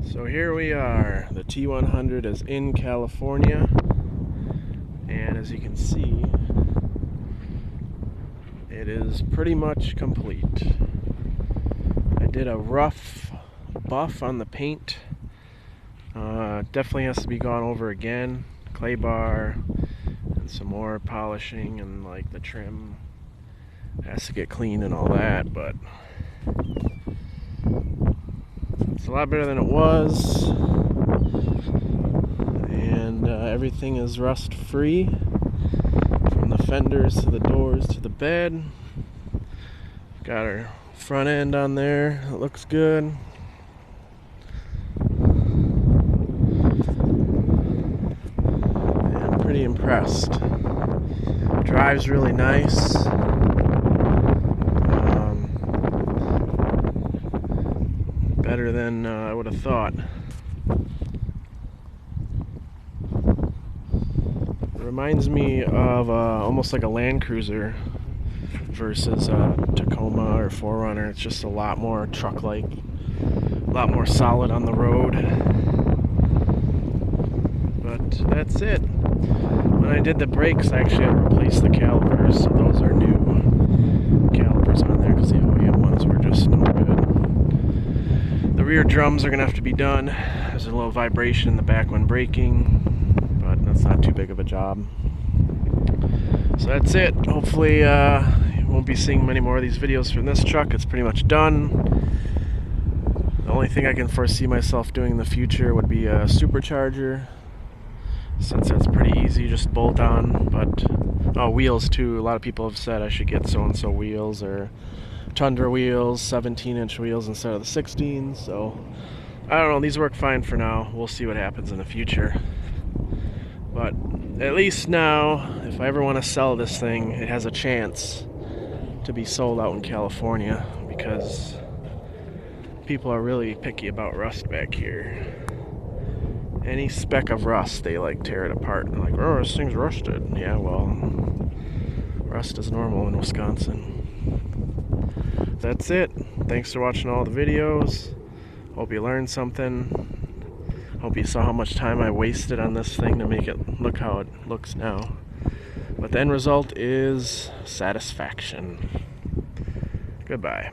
So here we are. The T100 is in California, and as you can see, it is pretty much complete. I did a rough buff on the paint. Definitely has to be gone over again. Clay bar and some more polishing, and like the trim has to get clean and all that, but it's a lot better than it was, and everything is rust free, from the fenders to the doors to the bed. Got our front end on there, it looks good. And I'm pretty impressed. Drives really nice. Better than I would have thought. It reminds me of almost like a Land Cruiser versus a Tacoma or 4Runner. It's just a lot more truck-like, a lot more solid on the road. But that's it. When I did the brakes, I actually had to replace the calipers, so those are new calipers on there because the OEM ones were just no good. The rear drums are going to have to be done. There's a little vibration in the back when braking, but that's not too big of a job. So that's it. Hopefully you won't be seeing many more of these videos from this truck. It's pretty much done. The only thing I can foresee myself doing in the future would be a supercharger, since that's pretty easy, just bolt on. But wheels too. A lot of people have said I should get so-and-so wheels or Tundra wheels, 17-inch wheels instead of the 16s, so I don't know, these work fine for now. We'll see what happens in the future. But at least now, if I ever want to sell this thing, it has a chance to be sold out in California, because people are really picky about rust back here. Any speck of rust, they like tear it apart and like, oh, this thing's rusted. Yeah, well, rust is normal in Wisconsin. That's it. Thanks for watching all the videos. Hope you learned something. Hope you saw how much time I wasted on this thing to make it look how it looks now. But the end result is satisfaction. Goodbye.